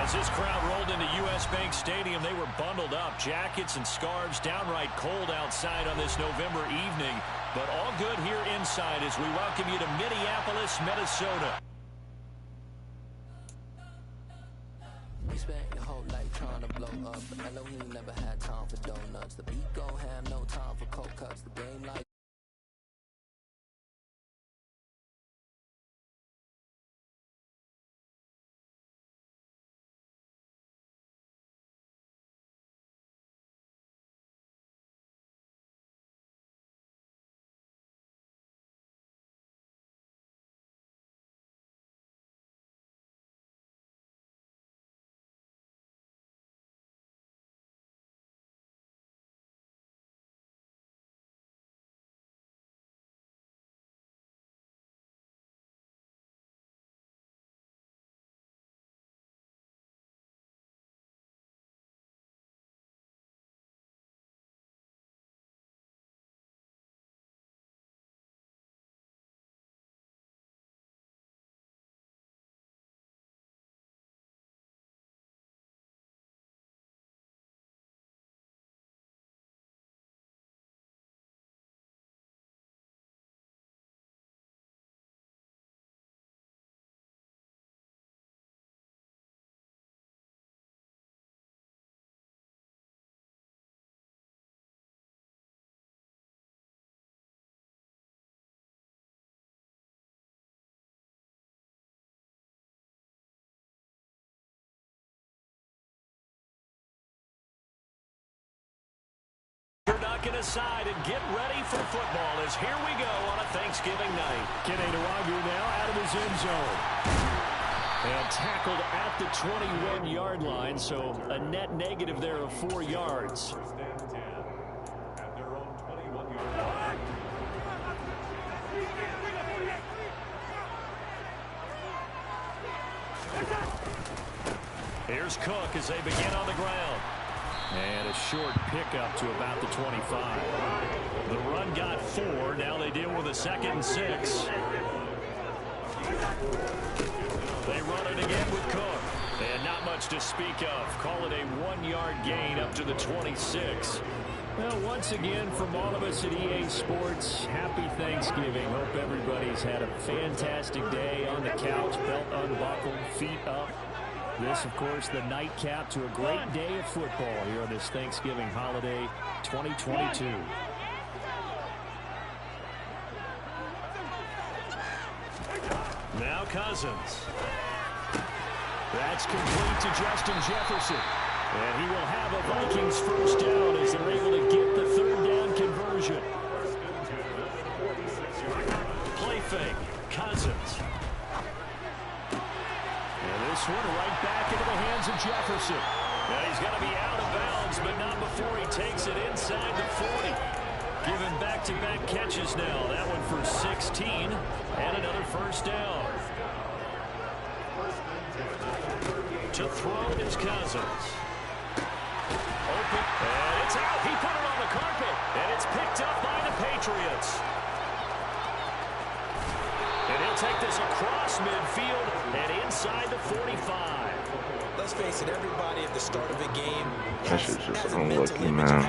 As this crowd rolled into U.S. Bank Stadium, they were bundled up, jackets and scarves, downright cold outside on this November evening. But all good here inside as we welcome you to Minneapolis, Minnesota. You spent your whole life trying to blow up, but Elohim never had time for donuts. The beat gon' have no time for cold cuts. The game like Aside and get ready for football as here we go on a Thanksgiving night. Kenny Nwagu now out of his end zone. And tackled at the 21-yard line, so a net negative there of 4 yards. Here's Cook as they begin on the ground. And a short pickup to about the 25. The run got 4. Now they deal with a 2nd and 6. They run it again with Cook. And not much to speak of. Call it a 1-yard gain up to the 26. Well, once again, from all of us at EA Sports, happy Thanksgiving. Hope everybody's had a fantastic day on the couch, belt unbuckled, feet up. This, of course, the nightcap to a great day of football here on this Thanksgiving holiday 2022. Now Cousins. That's complete to Justin Jefferson. And he will have a Vikings first down as they're able to get the 3rd down conversion. Play fake. Cousins. This one right back into the hands of Jefferson. Now he's going to be out of bounds, but not before he takes it inside the 40. Given back-to-back catches now. That one for 16 and another first down. To throw is Cousins. Open, and it's out. He put it on the carpet, and it's picked up by the Patriots. And he'll take this across midfield and inside the 45. Let's face it, everybody at the start of a game that shit's just unlucky, man.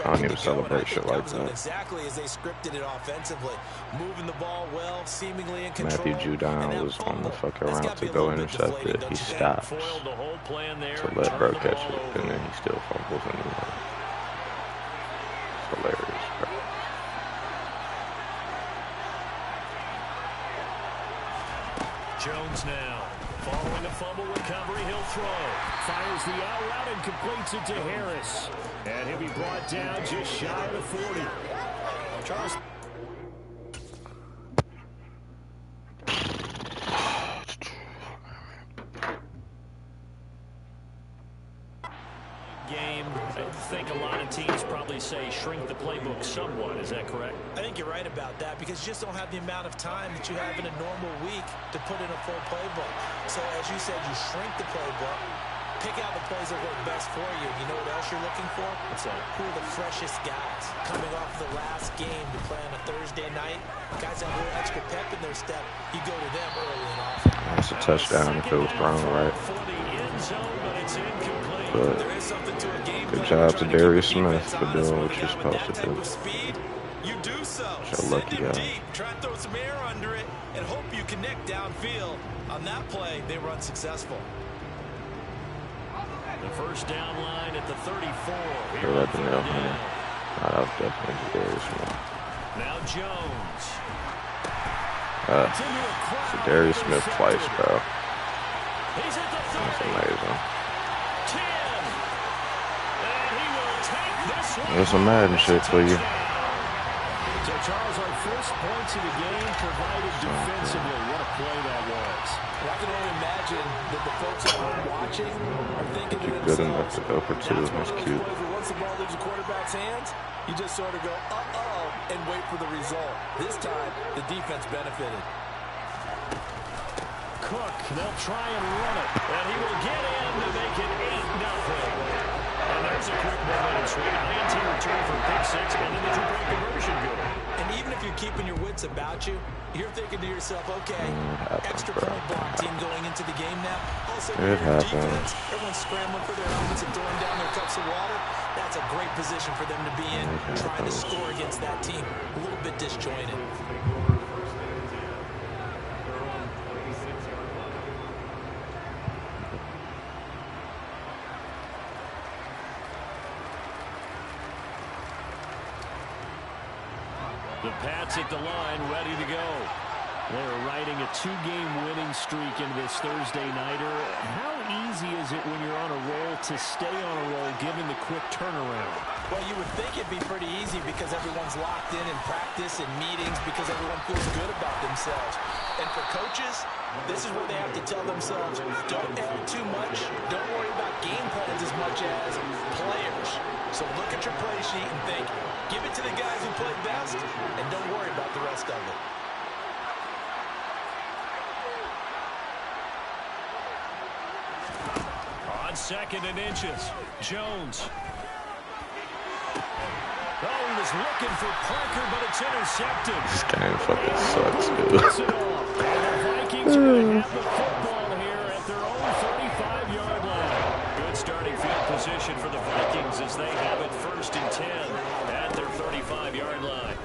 I don't even celebrate shit like that. Exactly as they scripted it offensively, moving the ball well, seemingly in control. Matthew Judon was on the fuck around to go intercept it. He stops to let bro catch it, and then he still fumbles anyway. It's hilarious, bro. Jones now. Following a fumble recovery, he'll throw. Fires the out route and completes it to Harris. And he'll be brought down just shy of the 40. Charles. Game, I think a lot of teams probably say shrink the playbook somewhat. Is that correct? I think you're right about that because you just don't have the amount of time that you have in a normal week to put in a full playbook. So as you said, you shrink the playbook, pick out the plays that work best for you. You know what else you're looking for? What's that? Who are the freshest guys coming off the last game to play on a Thursday night? Guys have a little extra pep in their step. You go to them early and often. That's a touchdown if it was thrown right. For the end zone. But good job to Darius Smith for doing what you're supposed to do. So lucky guy. Try to throw some air under it and hope you connect downfield. On that play, they were unsuccessful. The first down line at the 34. They're at the nail, man. That was definitely Darius Smith. Now Jones. So Darius Smith twice, bro. That's amazing. There's some Madden shit for you. So, Charles, our first points of the game provided defensively. What a play that was. I can only imagine that the folks at home watching are thinking to You're good enough to go for two. That's cute. Once the ball leaves the quarterback's hands, you just sort of go, uh-oh, and wait for the result. This time, the defense benefited. Cook, they'll try and run it. And he will get in to make it 8-0. And there's a quick momentum swing. INT return for pick six, and then the two-point conversion good. And even if you're keeping your wits about you, you're thinking to yourself, okay, extra point block team going into the game now. Also, defense, everyone's scrambling for their helmets and throwing down their cups of water. That's a great position for them to be in, trying to score against that team. A little bit disjointed. The Pats at the line, ready to go. They're riding a two-game winning streak into this Thursday nighter. How easy is it when you're on a roll to stay on a roll given the quick turnaround? Well, you would think it'd be pretty easy because everyone's locked in practice and meetings because everyone feels good about themselves. And for coaches, this is where they have to tell themselves, don't add too much. Don't worry about game plans as much as players. So look at your play sheet and think, give it to the guys who play best, and don't worry about the rest of it. On second and inches, Jones. Oh, he was looking for Parker, but it's intercepted. This game fucking sucks, dude. The Vikings are going to have the football here at their own 35-yard line. Good starting field position for the Vikings as they have it 1st and 10 at their 35-yard line.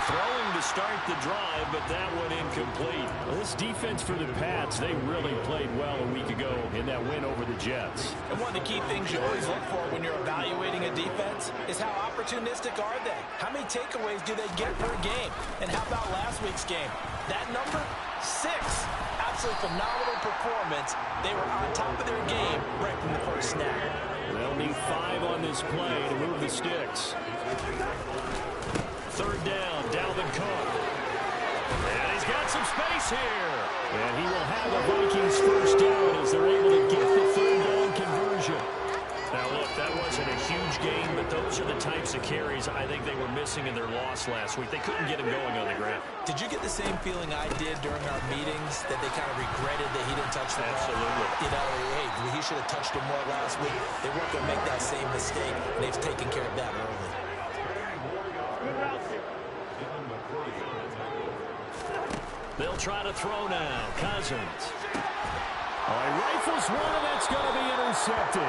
Throwing to start the drive, but that one incomplete. Well, this defense for the Pats, they really played well a week ago in that win over the Jets. And one of the key things you always look for when you're evaluating a defense is how opportunistic are they? How many takeaways do they get per game? And how about last week's game? That number? 6. Absolutely phenomenal performance. They were on top of their game right from the first snap. They'll need 5 on this play to move the sticks. 3rd down, Dalvin Cook. And he's got some space here. And he will have the Vikings 1st down as they're able to get the 3rd down conversion. Now, look, that wasn't a huge game, but those are the types of carries I think they were missing in their loss last week. They couldn't get him going on the ground. Did you get the same feeling I did during our meetings, that they kind of regretted that he didn't touch the ball? Absolutely. You know, hey, he should have touched him more last week. They weren't going to make that same mistake, and they've taken care of that early. They'll try to throw now. Cousins. Oh, he rifles one, and that's going to be intercepted.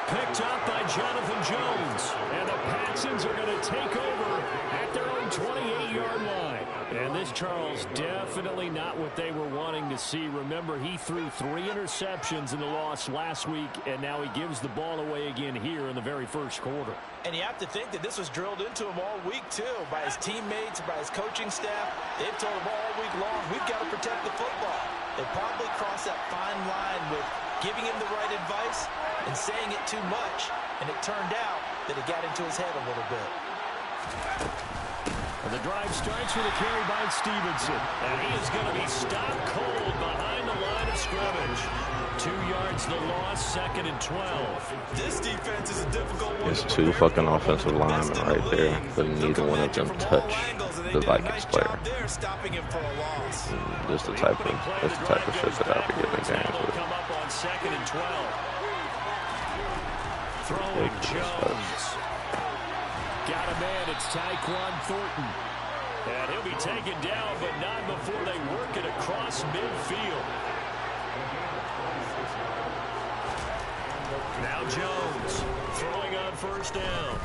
Picked up by Jonathan Jones. And the Patsons are going to take over at their own 28-yard line. And this, Charles, definitely not what they were wanting to see. Remember, he threw 3 interceptions in the loss last week, and now he gives the ball away again here in the very first quarter. And you have to think that this was drilled into him all week, too, by his teammates, by his coaching staff. They've told him all week long, we've got to protect the football. They probably crossed that fine line with giving him the right advice and saying it too much. And it turned out that it got into his head a little bit. And the drive starts with a carry by Stevenson. And he is going to be stopped cold behind the line of scrimmage. 2 yards the loss, 2nd and 12. This defense is a difficult one. There's 2 fucking offensive linemen right there, but neither one of them touch the Vikings player. That's the type of shit that I forget in games with. Come up on 2nd and 12. Throwing Jones. Got a man, it's Tyquan Thornton. And he'll be taken down, but not before they work it across midfield. Jones throwing on first down.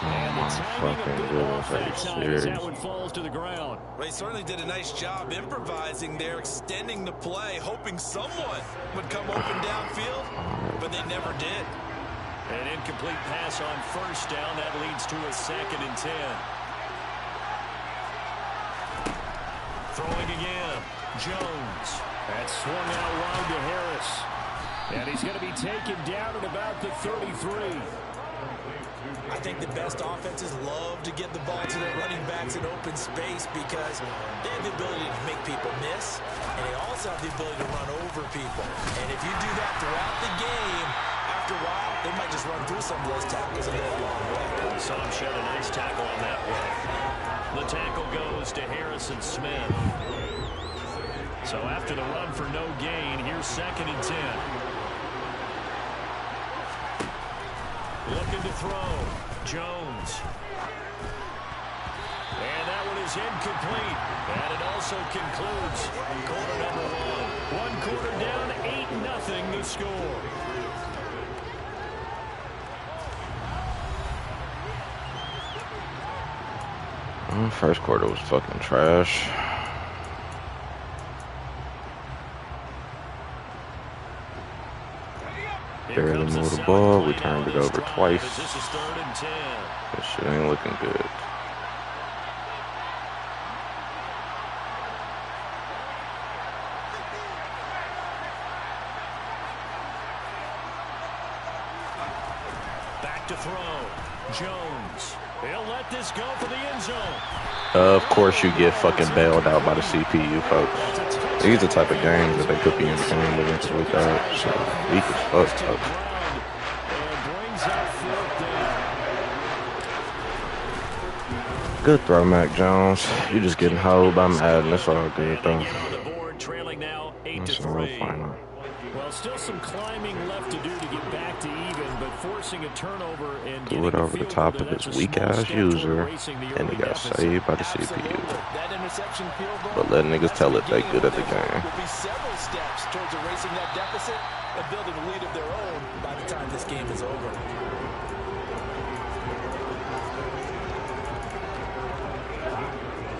Oh my fucking goodness, are you serious? That one falls to the ground. Well, he certainly did a nice job improvising there, extending the play, hoping someone would come open downfield, but they never did. An incomplete pass on first down. That leads to a 2nd and 10. Throwing again. Jones. That swung out wide to Harris. And he's going to be taken down at about the 33. I think the best offenses love to get the ball to their running backs in open space because they have the ability to make people miss, and they also have the ability to run over people. And if you do that throughout the game, after a while, they might just run through some of those tackles and go a long way. Saw him shed a nice tackle on that one. The tackle goes to Harrison Smith. So after the run for no gain, here's 2nd and 10. Looking to throw. Jones. And that one is incomplete. And it also concludes quarter number 1. 1 quarter down, 8-0 the score. First quarter was fucking trash. Barely moved the ball. We turned it over twice. This is 3rd and 10. This shit ain't looking good. Back to throw. Jones. He'll let this go for the end zone. Of course you get fucking bailed out by the CPU, folks. These are the type of games that they could be entertaining against without. So weak as fuck, folks. Good throw, Mac Jones. You just getting hoed by Madden. That's all good, though. That's all final. Well, still some climbing left to do to get back to even, but forcing a turnover and threw it over the top of his weak-ass user, and he got saved by the CPU. But let niggas tell it they good at the game. Will be several steps towards erasing that deficit and building a lead of their own by the time this game is over.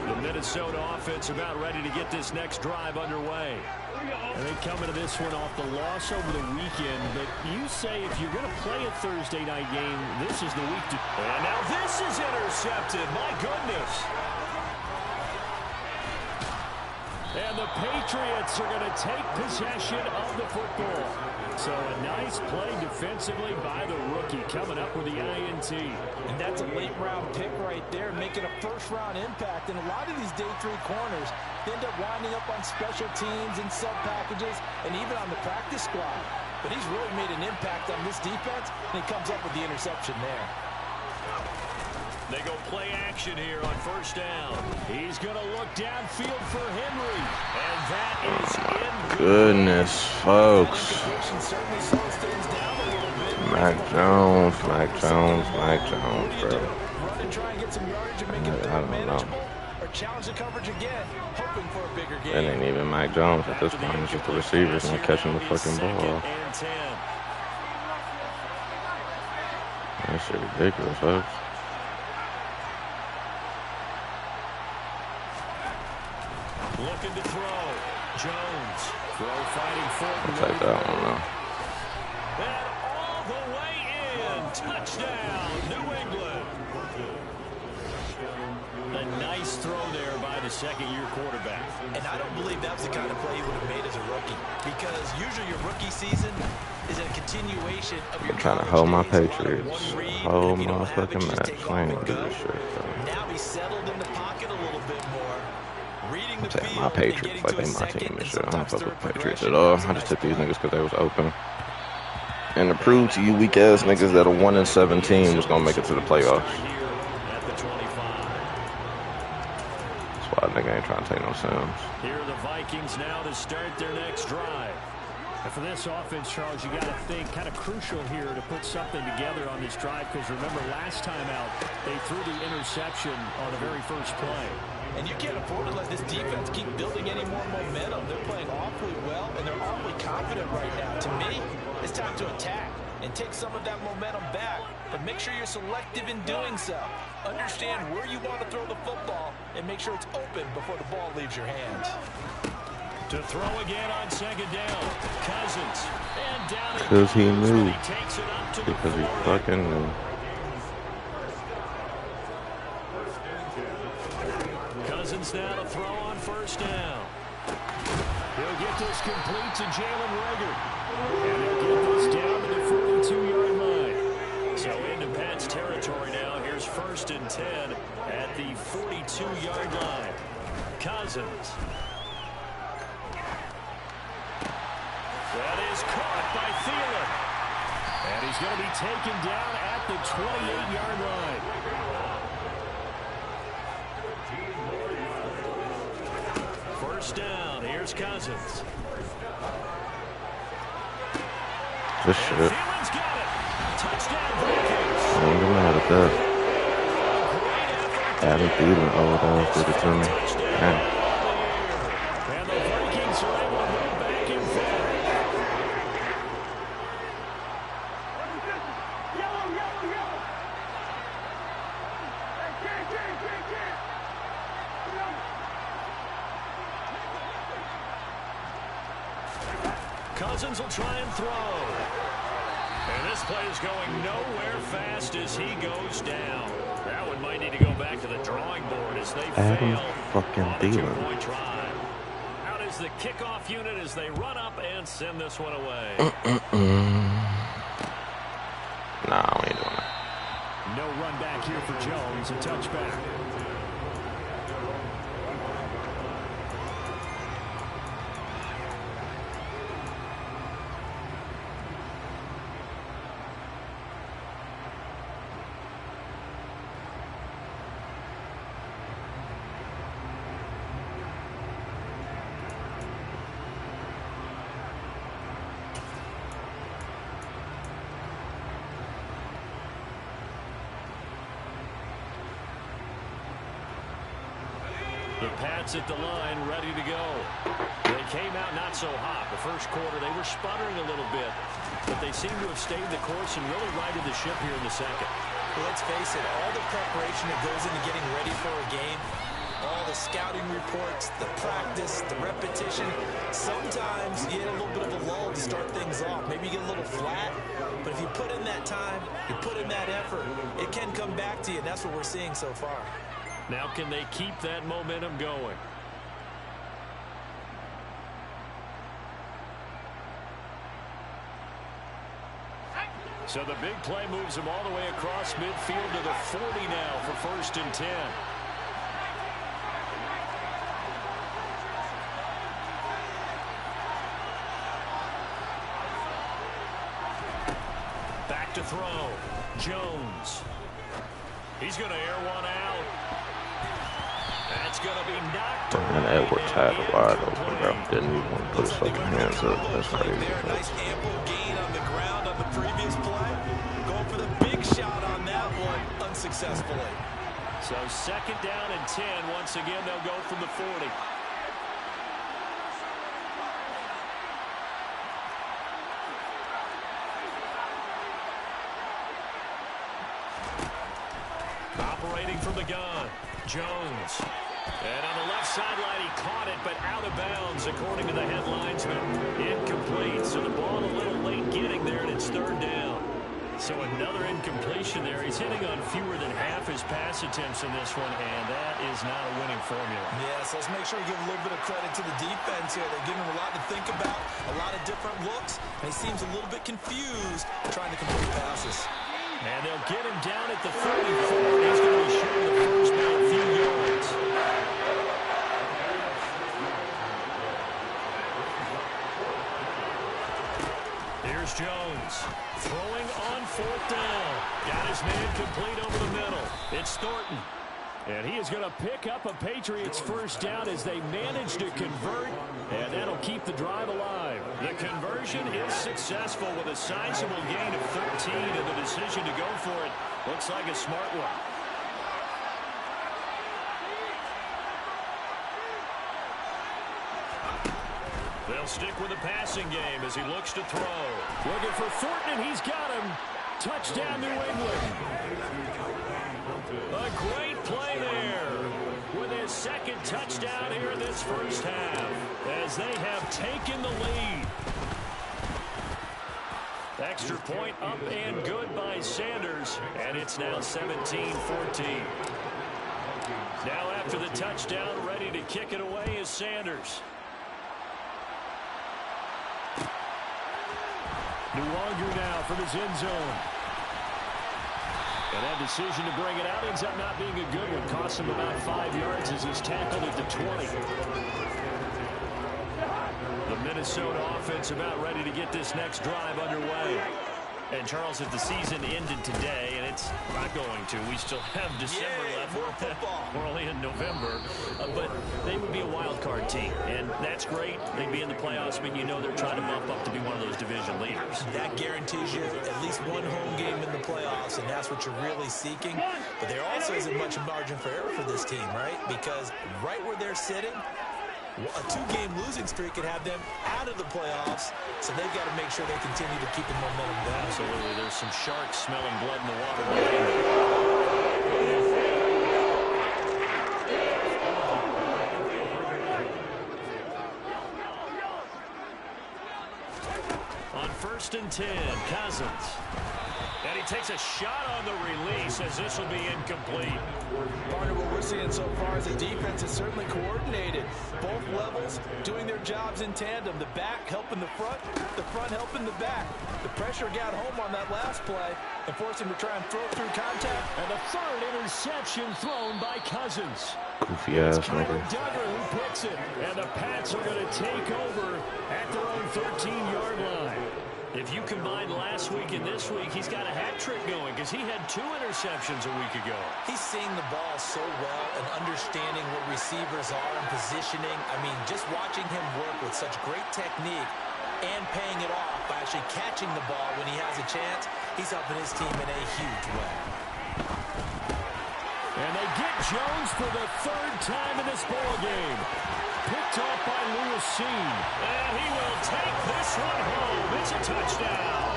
The Minnesota offense about ready to get this next drive underway. And they come into this one off the loss over the weekend. But you say if you're going to play a Thursday night game, this is the week to... And now this is intercepted. My goodness. And the Patriots are going to take possession of the football. So a nice play defensively by the rookie coming up with the INT. And that's a late-round pick right there, making a first-round impact. And a lot of these day 3 corners, they end up winding up on special teams and sub-packages and even on the practice squad. But he's really made an impact on this defense, and he comes up with the interception there. They go play action here on first down. He's going to look downfield for Henry. And that is in. Goodness, folks. Mac Jones, Mac Jones, Mac Jones, bro. Run and try and get some yardage and make it I don't know. manageable, or challenge the coverage again, hoping for a bigger game. It ain't even Mac Jones at this point. It's just the receivers not catching the fucking ball. That shit ridiculous, folks. Looking to throw. Jones. Throw fighting forward. I'll take that one, though. And all the way in. Touchdown, New England. A nice throw there by the second-year quarterback. And I don't believe that was the kind of play he would have made as a rookie. Because usually your rookie season is a continuation of your trying to hold my Patriots. Hold my fucking match. I ain't gonna do this shit, bro. Now he's settled in the pocket a little bit more. I'm taking my Patriots like they my team and shit. I don't fuck with the Patriots at all. I just took these niggas because they was open. And to prove to you weak ass niggas that a 1-17 was gonna make it to the playoffs. That's why a nigga ain't trying to take no Sims. Here are the Vikings now to start their next drive. And for this offense, Charles, you got to think kind of crucial here to put something together on this drive, because remember last time out they threw the interception on the very first play. And you can't afford to let this defense keep building any more momentum. They're playing awfully well, and they're awfully confident right now. To me, it's time to attack and take some of that momentum back, but make sure you're selective in doing so. Understand where you want to throw the football and make sure it's open before the ball leaves your hands. To throw again on second down, Cousins. And down because he knew. he takes it up to Because he 40. fucking knew. Cousins now to throw on first down. He'll get this complete to Jalen Reagor. And he'll get this down to the 42-yard line. So into Pat's territory now. Here's 1st and 10 at the 42-yard line. Cousins. That is caught by Thielen. And he's going to be taken down at the 28-yard line. First down. Here's Cousins. This shit. Thielen's got it. Touchdown Vikings. I ain't gonna mad at that. Adam Thielen, did it to me. Man. And the Vikings are able to move back in front. Cousins will try and throw. And this play is going nowhere fast as he goes down. That one might need to go back to the drawing board as they Adam fail fucking on a Thielen. two-point try. Out is the kickoff unit as they run up and send this one away. Nah, we ain't doing that. No run back here for Jones. A touchback. The Pats at the line, ready to go. They came out not so hot. The first quarter, they were sputtering a little bit, but they seem to have stayed the course and really righted the ship here in the second. Well, let's face it, all the preparation that goes into getting ready for a game, all the scouting reports, the practice, the repetition, sometimes you get a little bit of a lull to start things off. Maybe you get a little flat, but if you put in that time, you put in that effort, it can come back to you, and that's what we're seeing so far. Now can they keep that momentum going? So the big play moves them all the way across midfield to the 40 now for 1st and 10. Back to throw. Jones. He's going to air one out. That's going to be knocked away. And Edwards had it wide open, bro. Didn't even want to put his fucking hands up. That's crazy. Nice ample gain on the ground on the previous play. Going for the big shot on that one unsuccessfully. So 2nd down and 10. Once again, they'll go from the 40. Operating from the gun, Jones. And on the left sideline, he caught it, but out of bounds, according to the headlinesman. Incomplete, so the ball a little late getting there, and it's 3rd down. So another incompletion there. He's hitting on fewer than half his pass attempts in this one, and that is not a winning formula. Yeah, so let's make sure we give a little bit of credit to the defense here. They're giving him a lot to think about, a lot of different looks, and he seems a little bit confused trying to complete passes. And they'll get him down at the 44. He's going to be showing the first by a few yards. Here's Jones. Throwing on 4th down. Got his man complete over the middle. It's Thornton. And he is going to pick up a Patriots 1st down as they manage to convert, and that'll keep the drive alive. The conversion is successful with a sizable gain of 13, and the decision to go for it looks like a smart one. They'll stick with the passing game as he looks to throw. Looking for Thornton, and he's got him. Touchdown, New England. A great play there with his second touchdown here in this first half as they have taken the lead. Extra point up and good by Sanders, and it's now 17-14. Now after the touchdown, ready to kick it away is Sanders. Nuwanger now from his end zone. And that decision to bring it out ends up not being a good one. Costs him about 5 yards as he's tackled at the 20. The Minnesota offense about ready to get this next drive underway. And, Charles, if the season ended today, and it's not going to, we still have December left. More football. We're only in November. But they would be a wild card team, and that's great. They'd be in the playoffs. I mean, you know they're trying to bump up to be one of those division leaders. That guarantees you at least one home game in the playoffs, and that's what you're really seeking. But there also isn't much margin for error for this team, right? Because right where they're sitting, a two-game losing streak could have them out of the playoffs, so they've got to make sure they continue to keep the momentum down. Absolutely. There's some sharks smelling blood in the water. On 1st and 10, Cousins. And he takes a shot on the release as this will be incomplete. Partner, what we're seeing so far is the defense is certainly coordinated. Both levels doing their jobs in tandem. The back helping the front helping the back. The pressure got home on that last play and forced him to try and throw through contact. And the third interception thrown by Cousins. Goofy ass nigga. Duggar who picks it. And the Pats are going to take over at their own 13-yard line. If you combine last week and this week, he's got a hat trick going because he had 2 interceptions a week ago. He's seeing the ball so well and understanding where receivers are and positioning. I mean, just watching him work with such great technique and paying it off by actually catching the ball when he has a chance, he's helping his team in a huge way. And they get Jones for the 3rd time in this ball game. Picked off by Lewis Seen. And he will take this one home. It's a touchdown.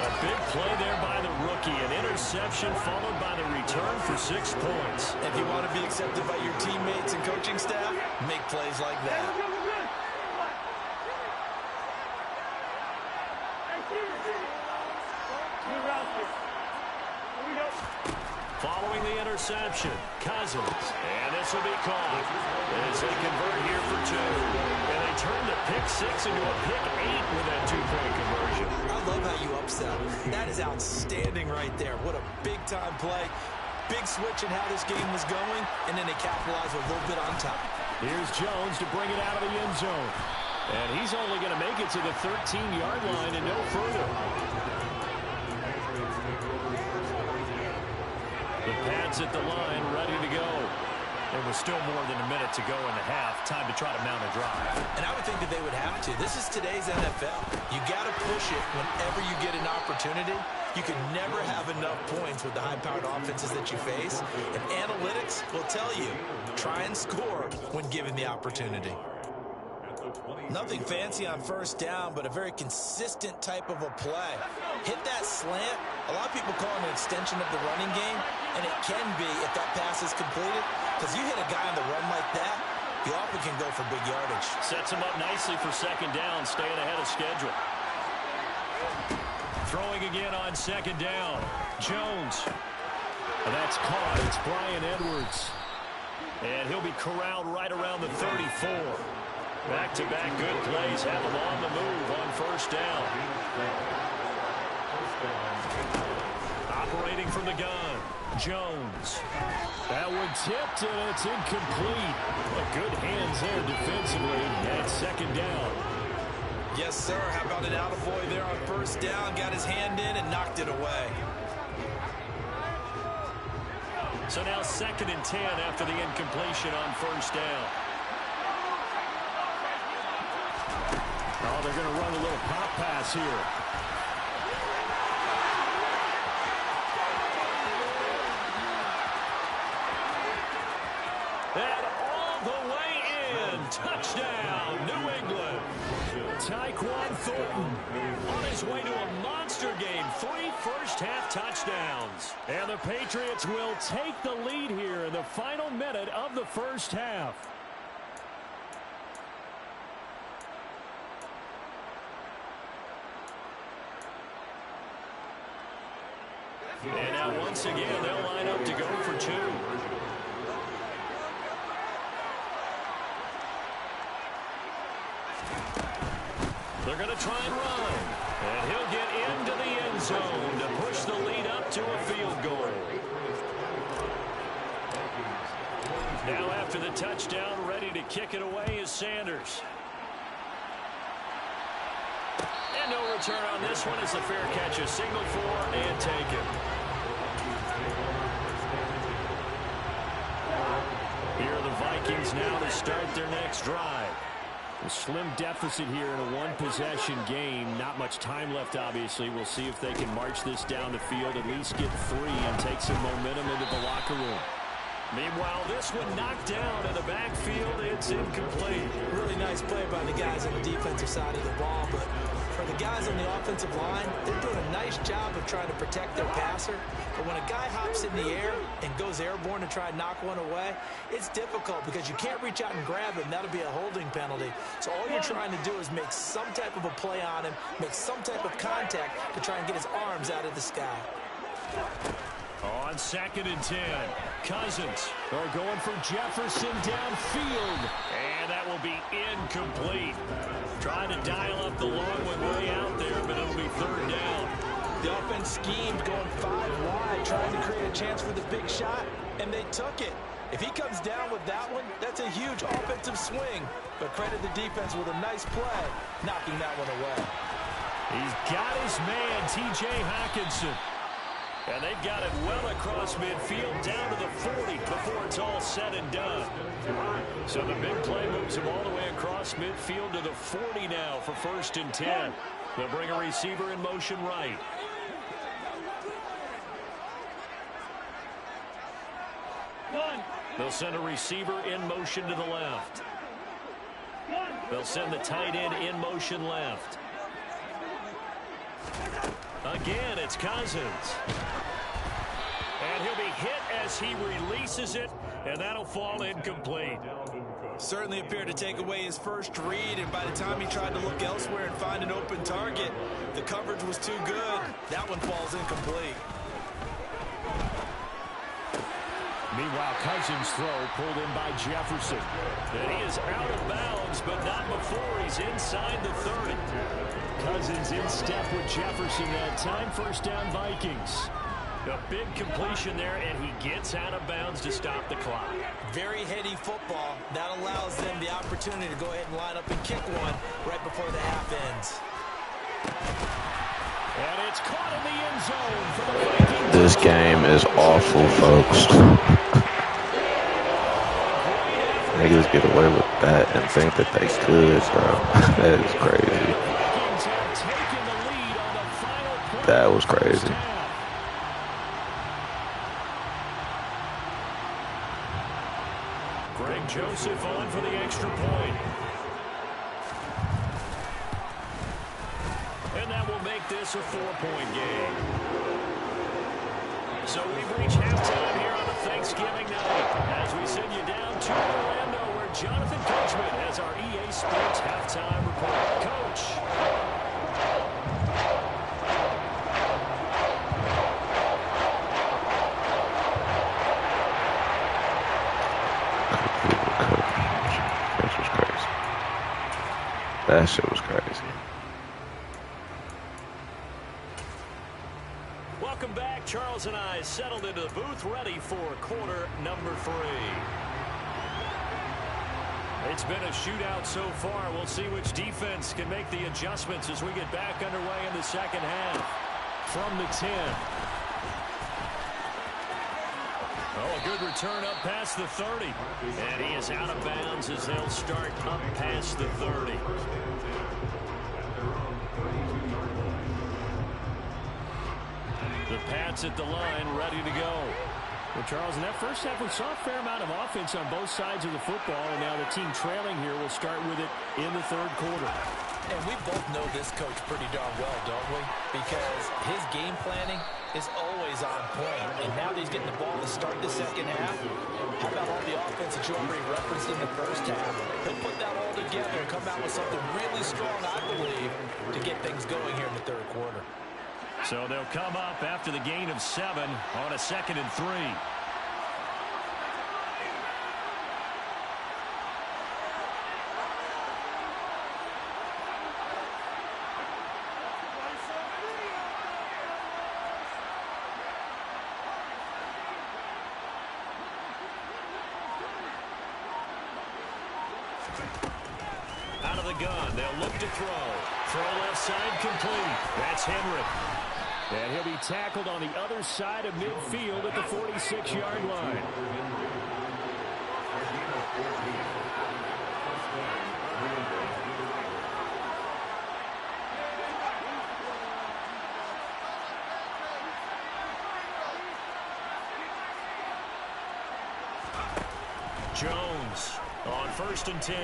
A big play there by the rookie. An interception followed by the return for 6 points. If you want to be accepted by your teammates and coaching staff, make plays like that. Following the interception, Cousins. And this will be caught as they convert here for 2. And they turn the pick 6 into a pick 8 with that 2-point conversion. I love how you upsell. That is outstanding right there. What a big-time play. Big switch in how this game was going, and then they capitalize a little bit on top. Here's Jones to bring it out of the end zone. And he's only going to make it to the 13-yard line and no further. The Pats at the line, ready to go. There was still more than a minute to go in the half. Time to try to mount a drive. And I would think that they would have to. This is today's NFL. You got to push it whenever you get an opportunity. You can never have enough points with the high-powered offenses that you face. And analytics will tell you, try and score when given the opportunity. Nothing fancy on 1st down, but a very consistent type of a play. Hit that slant. A lot of people call it an extension of the running game, and it can be if that pass is completed, because you hit a guy on the run like that, you often can go for big yardage. Sets him up nicely for 2nd down, staying ahead of schedule. Throwing again on 2nd down. Jones. And that's caught. It's Bryan Edwards. And he'll be corralled right around the 34. Back-to-back good plays have him on the move on 1st down. Operating from the gun, Jones. That one tipped, and it's incomplete. But good hands there defensively at 2nd down. Yes, sir. How about an attaboy there on 1st down? Got his hand in and knocked it away. So now 2nd and 10 after the incompletion on 1st down. Oh, they're going to run a little pop pass here. And all the way in. Touchdown, New England. Tyquan Thornton on his way to a monster game. 3 first-half touchdowns. And the Patriots will take the lead here in the final minute of the first half. And now once again, they'll line up to go for 2. They're going to try and run. And he'll get into the end zone to push the lead up to a field goal. Now after the touchdown, ready to kick it away is Sanders. And no return on this one as the fair catch is signaled for and taken. Here are the Vikings now to start their next drive. A slim deficit here in a one-possession game. Not much time left, obviously. We'll see if they can march this down the field, at least get 3 and take some momentum into the locker room. Meanwhile, this one knocked down in the backfield. It's incomplete. Really nice play by the guys on the defensive side of the ball, but for the guys on the offensive line, they're doing a nice job of trying to protect their passer. But when a guy hops in the air and goes airborne to try and knock one away, it's difficult because you can't reach out and grab him. That'll be a holding penalty. So all you're trying to do is make some type of a play on him, make some type of contact to try and get his arms out of the sky. On 2nd and 10, Cousins are going for Jefferson downfield, and that will be incomplete. Trying to dial up the long one way out there, but it'll be 3rd down. The offense schemed going 5 wide, trying to create a chance for the big shot, and they took it. If he comes down with that one, that's a huge offensive swing. But credit the defense with a nice play, knocking that one away. He's got his man, T.J. Hockenson. And they've got it well across midfield down to the 40 before it's all said and done. So the big play moves him all the way across midfield to the 40 now for 1st and 10. They'll bring a receiver in motion right. They'll send a receiver in motion to the left. They'll send the tight end in motion left. Again, it's Cousins. And he'll be hit as he releases it, and that'll fall incomplete. Certainly appeared to take away his first read, and by the time he tried to look elsewhere and find an open target, the coverage was too good. That one falls incomplete. Meanwhile, Cousins' throw pulled in by Jefferson. And he is out of bounds, but not before he's inside the 30. Cousins in step with Jefferson that time. 1st down, Vikings. A big completion there, and he gets out of bounds to stop the clock. Very heady football. That allows them the opportunity to go ahead and line up and kick one right before the half ends. And it's caught in the end zone for the Vikings. This game is awful, folks. Niggas get away with that and think that they could, bro. That is crazy. That was crazy. Greg Joseph on for the extra point. And that will make this a 4-point game. So we've reached halftime here on a Thanksgiving night as we send you down to Orlando where Jonathan Coachman has our EA Sports halftime report. Coach. This was crazy. That shit was crazy. Welcome back. Charles and I settled into the booth ready for quarter number 3. It's been a shootout so far. We'll see which defense can make the adjustments as we get back underway in the second half. From the 10. Oh, a good return up past the 30. And he is out of bounds as they'll start up past the 30. The Pats at the line, ready to go. Well, Charles, in that first half, we saw a fair amount of offense on both sides of the football, and now the team trailing here will start with it in the 3rd quarter. And we both know this coach pretty darn well, don't we? Because his game planning is always on point. And now that he's getting the ball to start the second half, how about all the offense that you already referenced in the first half? He'll put that all together and come out with something really strong, I believe, to get things going here in the third quarter. So they'll come up after the gain of 7 on a 2nd and 3. Out of the gun, they'll look to throw. Throw left side complete. That's Henry. And he'll be tackled on the other side of midfield at the 46-yard line. Jones on 1st and 10.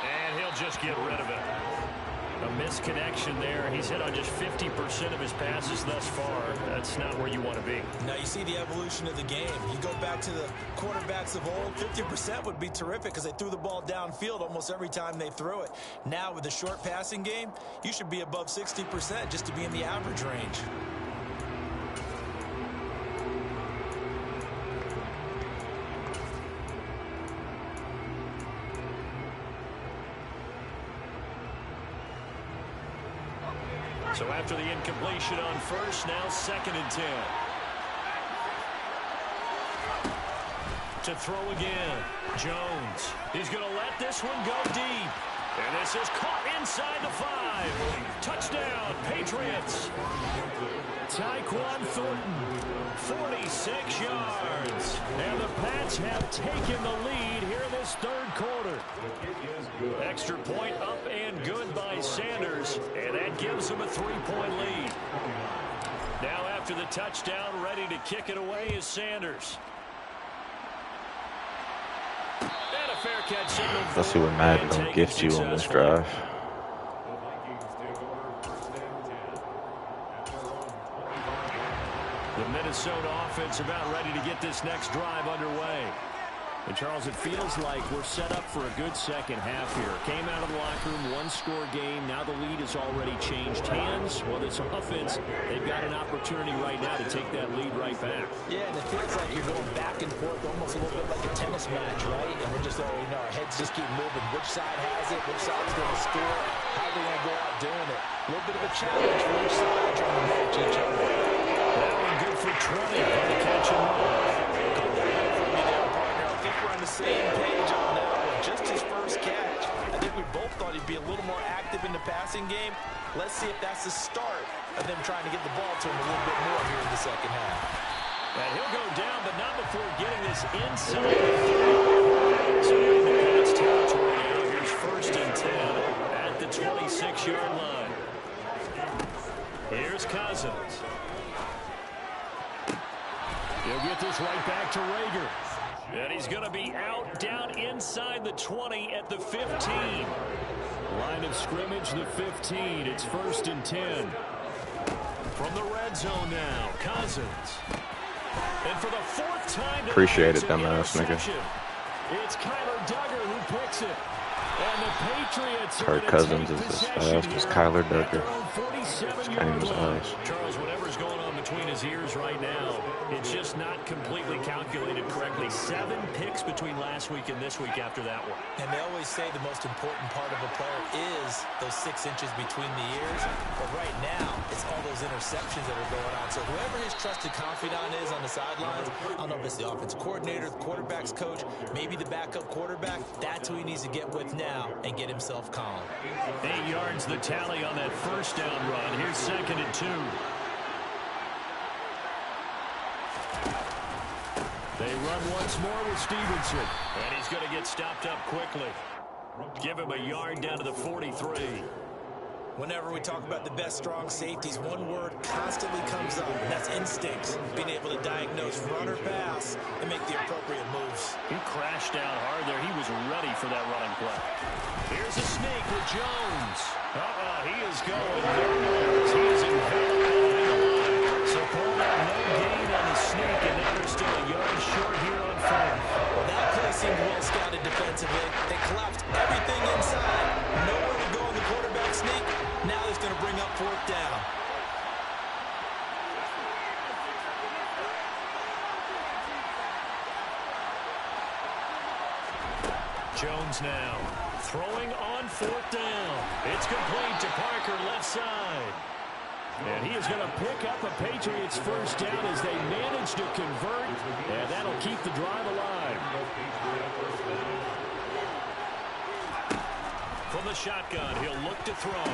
And he'll just get rid of it. A misconnection there. He's hit on just 50% of his passes thus far. That's not where you want to be. Now you see the evolution of the game. You go back to the quarterbacks of old, 50% would be terrific because they threw the ball downfield almost every time they threw it. Now with the short passing game, you should be above 60% just to be in the average range. So after the incompletion on 1st, now 2nd and 10. To throw again. Jones. He's going to let this one go deep. And this is caught inside the 5. Touchdown, Patriots. Tyquan Thornton, 46 yards. And the Pats have taken the lead here in this third quarter. Extra point up and good by Sanders. And that gives them a 3-point lead. Now after the touchdown, ready to kick it away is Sanders. And a fair catch signal. Let's see what Madden gonna gift you on this drive. The Minnesota offense about ready to get this next drive underway. And, Charles, it feels like we're set up for a good second half here. Came out of the locker room, one-score game. Now the lead has already changed hands. Well, this offense, they've got an opportunity right now to take that lead right back. Yeah, and it feels like you're going back and forth, almost a little bit like a tennis match, right? And we're just, our heads just keep moving. Which side has it? Which side's going to score? How are they going to go out doing it? A little bit of a challenge for each side trying to match each other. That one good for 20 on the catch and run. We're on the same page on that one. Just his first catch. I think we both thought he'd be a little more active in the passing game. Let's see if that's the start of them trying to get the ball to him a little bit more here in the second half. And he'll go down, but not before getting this inside the 3. So in the Pats territory now, here's 1st and 10 at the 26-yard line. Here's Cousins. He'll get this right back to Rager. And he's going to be out down inside the 20 at the 15. Line of scrimmage, the 15. It's 1st and 10. From the red zone now, Cousins. And for the 4th time, appreciate it, dumbass nigga. It's Kyler Duggar who picks it. And the Patriots Kirk Cousins is as fast as Kyler Duggar. His eyes. Charles, whatever's going on between his ears right now, it's just not completely calculated correctly. 7 picks between last week and this week after that one. And they always say the most important part of a player is those 6 inches between the ears. But right now, it's all those interceptions that are going on. So whoever his trusted confidant is on the sidelines, I don't know if it's the offensive coordinator, the quarterback's coach, maybe the backup quarterback, that's who he needs to get with now and get himself calm. 8 yards the tally on that first down run. Here's 2nd and 2. They run once more with Stevenson. And he's going to get stopped up quickly. Give him a yard down to the 43. Whenever we talk about the best strong safeties, one word constantly comes up, and that's instincts. Being able to diagnose run or pass and make the appropriate moves. He crashed down hard there. He was ready for that running play. Here's a sneak with Jones. He is going nowhere. He is enveloped behind the line. So Paul, no gain on the sneak, and now they're still a yard short here on fourth. Well, that play seemed well scouted defensively. They collapsed everything inside. Nowhere to go in the quarterback sneak. Now it's going to bring up fourth down. Jones now throwing on fourth down. It's complete to Parker, left side. And he is going to pick up a Patriots first down as they manage to convert, and that'll keep the drive alive. From the shotgun, he'll look to throw.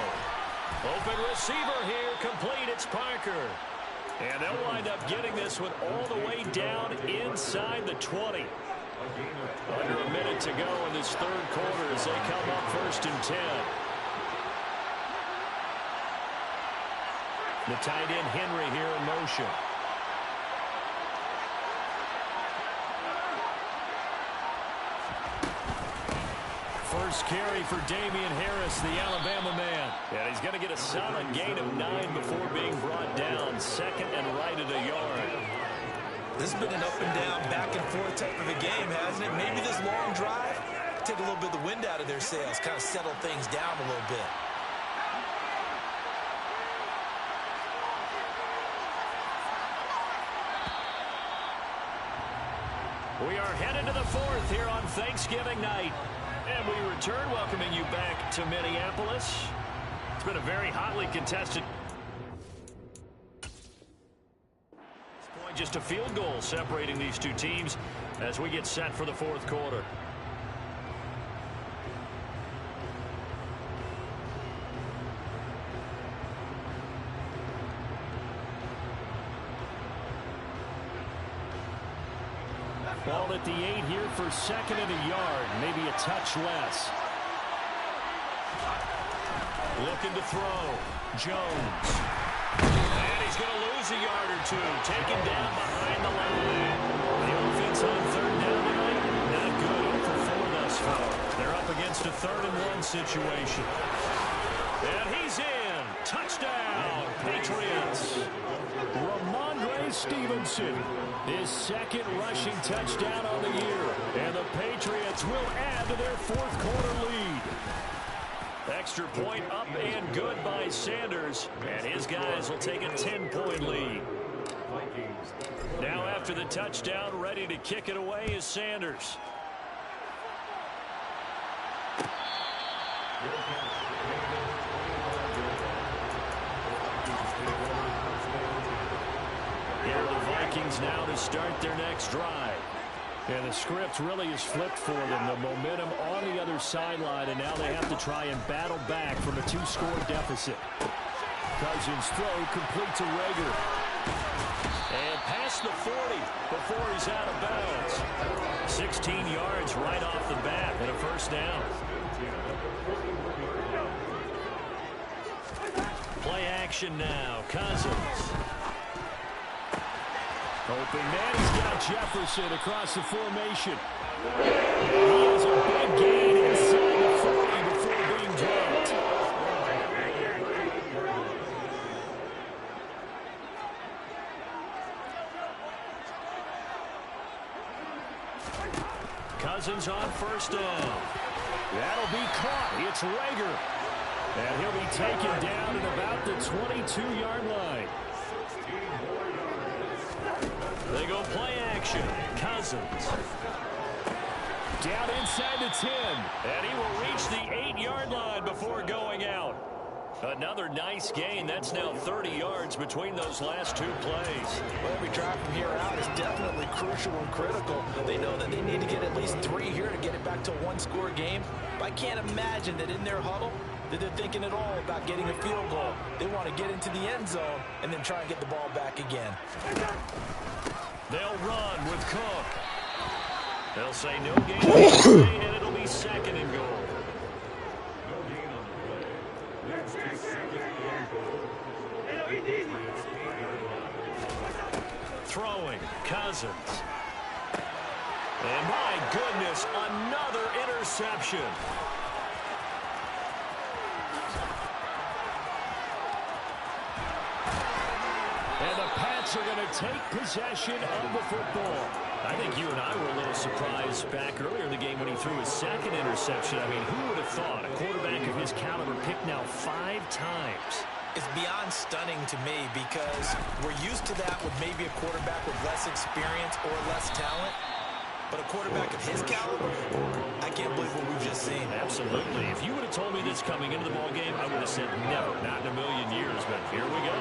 Open receiver here, complete, it's Parker. And they'll wind up getting this one all the way down inside the 20. Under a minute to go in this third quarter as they come up first and 10. The tight end Henry here in motion. First carry for Damian Harris, the Alabama man. And he's going to get a solid gain of 9 before being brought down. Second and right at a yard. This has been an up and down, back and forth type of a game, hasn't it? Maybe this long drive, take a little bit of the wind out of their sails, kind of settle things down a little bit. We are headed to the fourth here on Thanksgiving night. And we return, welcoming you back to Minneapolis. It's been a very hotly contested. Just a field goal separating these two teams as we get set for the fourth quarter. Ball at the 8 here for second and a yard, maybe a touch less. Looking to throw. Jones. And he's going to lose a yard or two. Taken down behind the line. The offense on third down tonight, not good. 0 for 4 thus far. They're up against a 3rd and 1 situation. And he's in. Touchdown, Patriots. Ramondre Stevenson, his second rushing touchdown on the year. And the Patriots will add to their fourth quarter lead. Extra point up and good by Sanders. And his guys will take a 10-point lead. Now after the touchdown, ready to kick it away is Sanders. Here are the Vikings now to start their next drive. And the script really is flipped for them. The momentum on the other sideline, and now they have to try and battle back from a 2-score deficit. Cousins throw complete to Rager. And past the 40 before he's out of bounds. 16 yards right off the bat and a first down. Play action now. Cousins. Open man, he's got Jefferson across the formation. And he has a big gain inside the 40 before being dropped. Cousins on first down. That'll be caught. It's Rager. And he'll be taken down at about the 22-yard line. They go play action. Cousins. Down inside the 10. And he will reach the 8-yard line before going out. Another nice gain. That's now 30 yards between those last two plays. Well, every drive from here out is definitely crucial and critical. They know that they need to get at least 3 here to get it back to a 1-score game. But I can't imagine that in their huddle that they're thinking at all about getting a field goal. They want to get into the end zone and then try and get the ball back again. They'll run with Cook. They'll say no gain, and it'll be second and goal. throwing. Cousins. And my goodness, another interception. And the Pats are going to take possession of the football. I think you and I were a little surprised back earlier in the game when he threw his second interception. I mean, who would have thought a quarterback of his caliber picked now 5 times? It's beyond stunning to me because we're used to that with maybe a quarterback with less experience or less talent. But a quarterback of his caliber, I can't believe what we've just seen. Absolutely. If you would have told me this coming into the ball game, I would have said never, not in a million years. But here we go.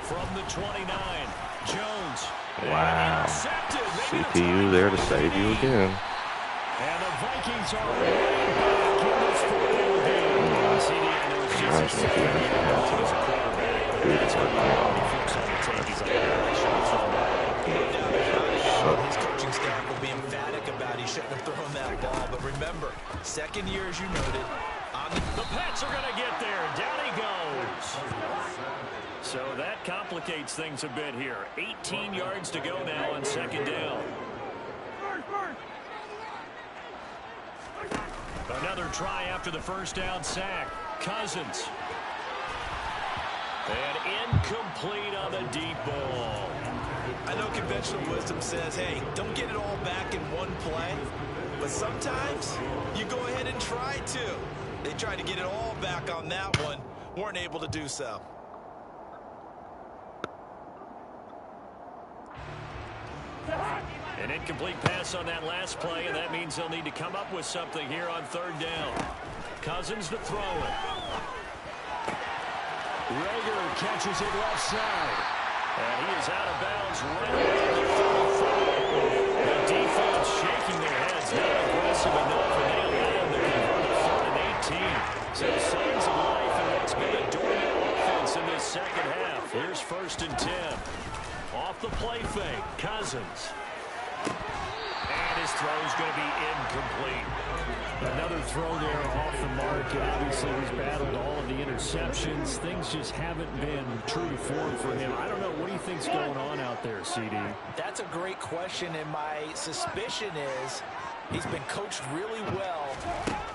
From the 29, Jones. Wow. CPU there to save you again. And the Vikings are way back in this football game. CD, I know it's just a second. He's a quarterback, but that's what he flips on the tape. He's like, I should have thrown that. His coaching staff will be emphatic about he shouldn't have thrown that ball. But remember, second year, as you noted, the Pats are going to get there. Down he goes. So that complicates things a bit here. 18 yards to go now on second down. Another try after the first down sack. Cousins. And incomplete on the deep ball. I know conventional wisdom says, hey, don't get it all back in one play. But sometimes you go ahead and try to. They tried to get it all back on that one. Weren't able to do so. An incomplete pass on that last play, and that means they'll need to come up with something here on third down. Cousins to throw it. Rager catches it left side. And he is out of bounds right around the 34. The defense shaking their heads, not aggressive enough, and they allow them to convert a 3rd and 18. So signs of life in what's been a dormant offense in this second half. Here's 1st and 10. Off the play fake, Cousins. And his throw is going to be incomplete. Another throw there off the mark. Obviously, he's battled all of the interceptions. Things just haven't been true to form for him. I don't know. What do you think's going on out there, CD? That's a great question, and my suspicion is he's been coached really well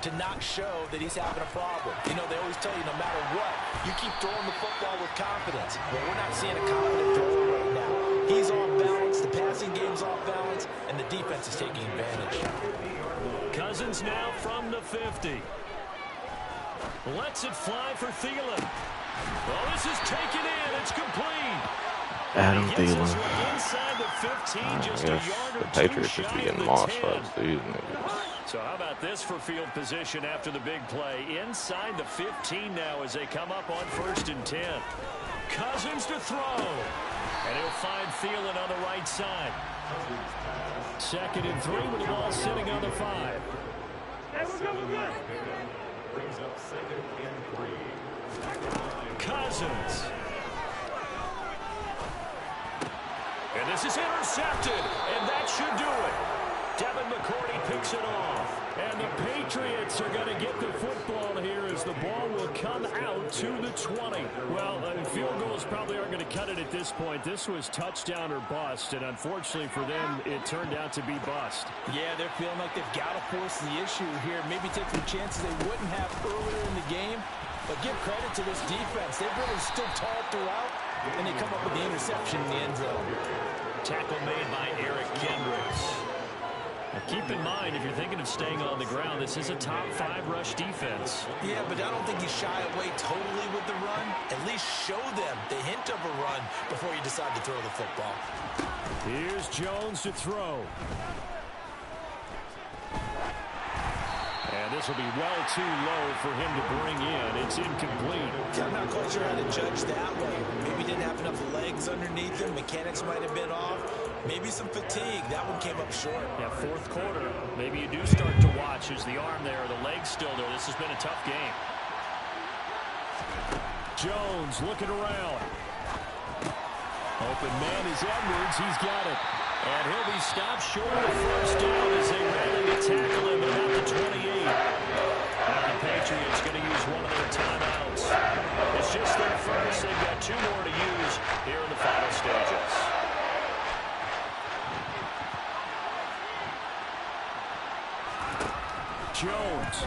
to not show that he's having a problem. You know, they always tell you no matter what, you keep throwing the football with confidence. Well, we're not seeing a confident thrower right now. He's off balance, the passing game's off balance, and the defense is taking advantage. Cousins now from the 50. Lets it fly for Thielen. Well, this is taken in. It's complete. Adam Thielen. Inside the 15, just a yard or the two Patriots shy just of be getting the lost 10. by these niggas. So how about this for field position after the big play? Inside the 15 now as they come up on 1st and 10. Cousins to throw. And he'll find Thielen on the right side. 2nd and 3 with the ball sitting on the 5. Cousins. And this is intercepted. And that should do it. Devin McCourty picks it off. And the Patriots are going to get the football here as the ball will come out to the 20. Well, field goals probably aren't going to cut it at this point. This was touchdown or bust, and unfortunately for them, it turned out to be bust. Yeah, they're feeling like they've got to force the issue here. Maybe take some chances they wouldn't have earlier in the game. But give credit to this defense. They've really stood tall throughout, and they come up with the interception in the end zone. Tackle made by Eric Kendricks. Now keep in mind, if you're thinking of staying on the ground, this is a top 5 rush defense. Yeah, but I don't think you shy away totally with the run. At least show them the hint of a run before you decide to throw the football. Here's Jones to throw. And this will be well too low for him to bring in. It's incomplete. I'm not quite sure how to judge that way. Maybe didn't have enough legs underneath him. Mechanics might have been off. Maybe some fatigue. That one came up short. Yeah, 4th quarter. Maybe you do start to watch as the arm there, the leg's still there. This has been a tough game. Jones looking around. Open man is Edwards. He's got it. And he'll be stopped short of the 1st down as they rally to tackle him about the 28. Now the Patriots going to use one of their timeouts. It's just their first. They've got 2 more to use. Jones.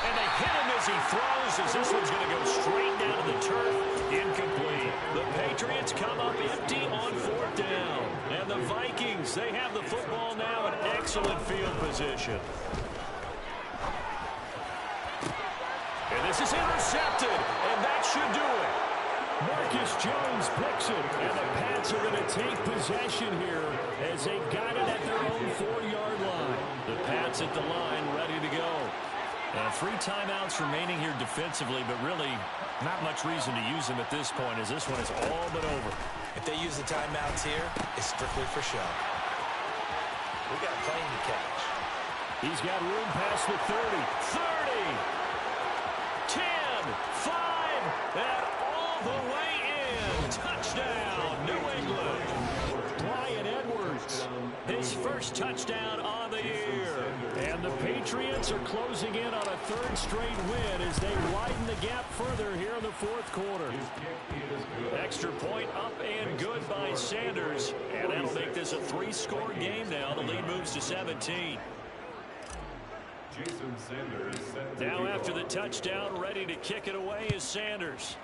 And they hit him as he throws, as this one's going to go straight down to the turf. Incomplete. The Patriots come up empty on 4th down. And the Vikings, they have the football now in excellent field position. And this is intercepted, and that should do it. Marcus Jones picks it, and the Pats are going to take possession here as they've got it at their own 4-yard line. The Pats at the line, ready to go. 3 timeouts remaining here defensively, but really not much reason to use them at this point, as this one is all but over. If they use the timeouts here, it's strictly for show. We got a plane to catch. He's got room past the 30, 30, 10, 5, and all the way in. Touchdown, New England. Bryan Edwards, his first touchdown on the year. And the Patriots are closing in on a 3rd straight win as they widen the gap further here in the 4th quarter. Extra point up and good by Sanders. And that'll make this a 3-score game now. The lead moves to 17. Now after the touchdown, ready to kick it away is Sanders.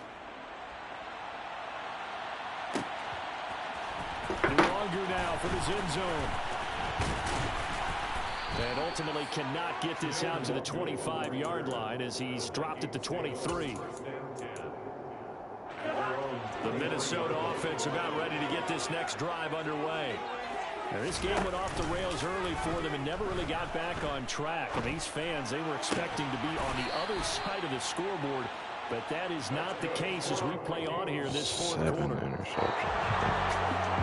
Longer now from his end zone. And ultimately cannot get this out to the 25-yard line as he's dropped at the 23. The Minnesota offense about ready to get this next drive underway. Now, this game went off the rails early for them and never really got back on track. And these fans, they were expecting to be on the other side of the scoreboard, but that is not the case as we play on here in this 4th quarter.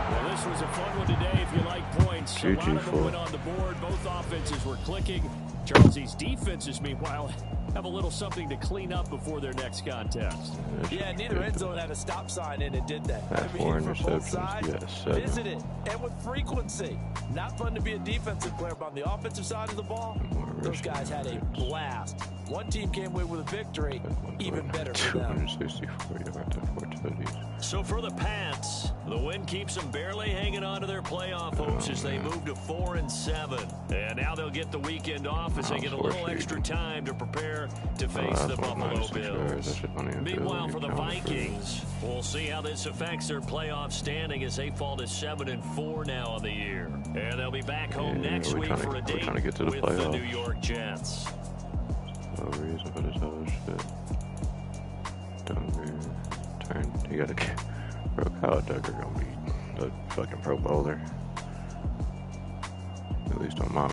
Well, this was a fun one today if you like points. A lot of them went on the board. Both offenses were clicking. Charles, these defenses, meanwhile, have a little something to clean up before their next contest. Yeah, neither end zone had a stop sign in it, did they? That's 4 interceptions. Yes, visit it, and with frequency. Not fun to be a defensive player, but on the offensive side of the ball, those guys had a blast. One team came away with a victory, even better for them. 264 yards and 4 tutties. So for the Pats, the win keeps them barely hanging on to their playoff hopes as they move to 4-7. And now they'll get the weekend off as they get a little extra time to prepare to face the Buffalo Bills. Meanwhile, for the Vikings, we'll see how this affects their playoff standing as they fall to 7-4 now on the year. And they'll be back home next week for a date with the New York Jets. No reason for this other shit. Don't turn. You gotta get. Bro, Kyle Duggar gonna be the fucking Pro Bowler. At least on my